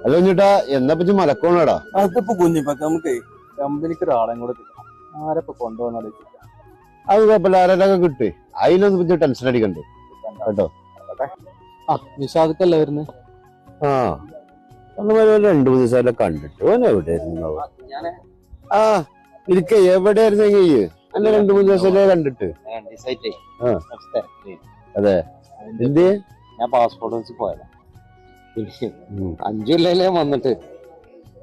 അല്ല കുഞ്ഞിട്ടാ എന്നാ പറ്റി മലക്കോണടാ? അതിപ്പോ കുഞ്ഞിപ്പക്ക നമുക്ക് കമ്പനിക്ക് ഒരാളെ കൂടെ കിട്ടണം. ആരപ്പോ കൊണ്ടുപോകുന്ന അത് കുഴപ്പമില്ല, ആരെല്ലാം കിട്ടേ. അതിലൊന്നും പറ്റി ടെൻഷൻ അടിക്കണ്ടേ കേട്ടോ. നിഷാദക്കല്ലേ വരുന്നത്? ആ രണ്ടു മൂന്ന് ദിവസം കണ്ടിട്ട് ഓൻ എവിടെയായിരുന്നു? ആ ഇരിക്ക എവിടെയായിരുന്നു അന്നെ രണ്ടു മൂന്ന് ദിവസമല്ലേ കണ്ടിട്ട്? അതെ, എന്ത് ഞാൻ പാസ്പോർട്ട് വെച്ച് പോയതാ. 5 കൊല്ലല്ലേ വന്നിട്ട്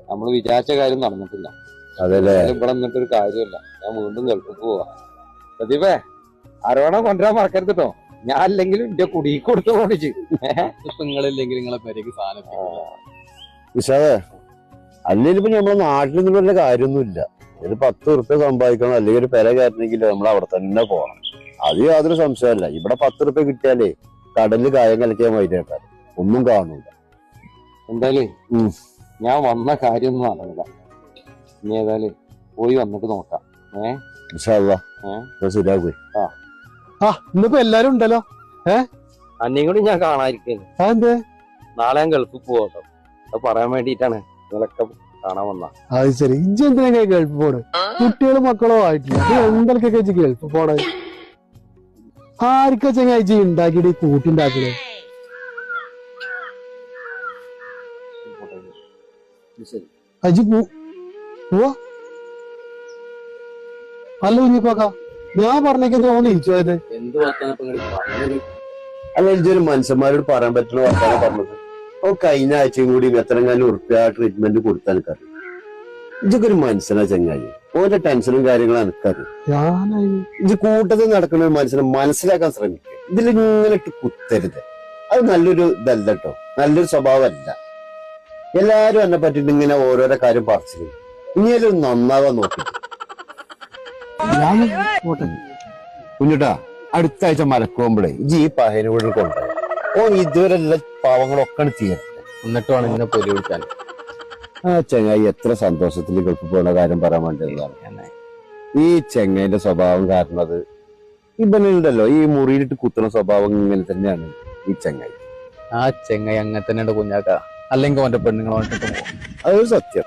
നമ്മള് വിചാരിച്ച കാര്യം നടന്നിട്ടില്ല. അതെല്ലേ, ഇവിടെ നിന്നിട്ടൊരു കാര്യമില്ല. ഞാൻ വീണ്ടും ഗൾഫിൽ പോവാ. പ്രദീപേ, ആരോടെ കൊണ്ടുവരാൻ മറക്കരുത് കേട്ടോ. ഞാൻ അല്ലെങ്കിലും എന്റെ കുടിക്ക് കൊടുത്ത് പോണിച്ച്. നിങ്ങളില്ലെങ്കിൽ നിങ്ങളെ പേരേക്ക് വിശാദേ, അല്ലെങ്കിൽ ഇപ്പൊ നമ്മളെ നാട്ടിൽ നിന്നുള്ള വല്ല കാര്യമൊന്നുമില്ല. ഒരു 10 ഉറുപ്പ്യ സമ്പാദിക്കണം, അല്ലെങ്കിൽ ഒരു പെര കയറണമെങ്കിൽ നമ്മൾ അവിടെ തന്നെ പോകണം. അത് യാതൊരു സംശയമല്ല. ഇവിടെ 10 ഉറുപ്പ്യ കിട്ടിയാലേ കടലിൽ കായം കലക്കിയാൽ മൈതേട്ടാൽ ഒന്നും കാണൂല. എന്തായാലും ഞാൻ വന്ന കാര്യമൊന്നും അറിയില്ല. ഇനി ഏതായാലും പോയി വന്നിട്ട് നോക്കാം. ശരിയാകും. ഇന്നിപ്പോ എല്ലാരും ഉണ്ടല്ലോ. അന്നെയും കൂടി ഞാൻ കാണാതിരിക്കുന്നു. നാളെ ഞാൻ ഗൾഫിൽ പോവാട്ടോ. അത് പറയാൻ വേണ്ടിട്ടാണ് നിങ്ങളൊക്കെ കാണാൻ വന്ന. അത് ശരി, ഇജ്ജ് എന്തിനാ ഗൾഫ് പോണ്? കുട്ടികളും മക്കളോ ആയിട്ടില്ല, എന്തൊക്കെ ഗൾഫ് പോണ? ആർക്കാ ചങ്ങാഴ്ച ഉണ്ടാക്കിയിട്ട് കൂട്ടുണ്ടാക്കണേ? അജി പോവാ? അല്ല കുഞ്ഞിപ്പാക്ക, ഞാൻ പറഞ്ഞേക്കുന്നത് ഓന്ന് ഇരിച്ചോയത് എന്ത് അല്ല, ഇതൊരു മനുഷ്യന്മാരോട് പറയാൻ പറ്റുന്ന വർത്താനം പറഞ്ഞത്. ഓ കഴിഞ്ഞ ആഴ്ചയും കൂടി എത്രങ്ങാനും ഉറുപ്പ്യ ട്രീറ്റ്മെന്റ് കൊടുത്താൽ എനിക്കറിയാം. ഇതൊക്കെ ഒരു മനുഷ്യനാ ചങ്ങായി. ഓന്റെ ടെൻഷനും കാര്യങ്ങളും എനിക്കറിയാം. ഇത് കൂട്ടത്തിൽ നടക്കുന്ന ഒരു മനുഷ്യനെ മനസ്സിലാക്കാൻ ശ്രമിക്കുക. ഇതിലിങ്ങനെ ഇട്ട് കുത്തരുത്. അത് നല്ലൊരു ഇതല്ല കേട്ടോ, നല്ലൊരു സ്വഭാവമല്ല. എല്ലാരും എന്നെ പറ്റിട്ട് ഇങ്ങനെ ഓരോരോ കാര്യം പറിച്ചു. ഇനിയൊരു നന്നാവാൻ നോക്കി. കുഞ്ഞിട്ടാ, അടുത്ത ആഴ്ച മലക്കുമ്പോഴേ ഈ പഹേനെ കൂടെ കൊണ്ടുപോയി. ഓ ഇതുവരെ എല്ലാ പാവങ്ങളൊക്കെ തീർത്ത് എന്നിട്ട് വേണം ഇങ്ങനെ പൊലി വിളിക്കാൻ. ആ ചെങ്ങായി എത്ര സന്തോഷത്തിൽ ഗൾഫിൽ പോകുന്ന കാര്യം പറയാൻ വേണ്ടിയതാണ്. ഈ ചെങ്ങായിന്റെ സ്വഭാവം കാരണം അത് ഇവനുണ്ടല്ലോ, ഈ മുറിയിലിട്ട് കുത്തുന്ന സ്വഭാവം ഇങ്ങനെ തന്നെയാണ് ഈ ചെങ്ങായി. ആ ചെങ്ങായി അങ്ങനെ തന്നെയുണ്ട് കുഞ്ഞാക്ക. അല്ലെങ്കിൽ അവന്റെ പെണ്ണുങ്ങളെ അതൊരു സത്യം.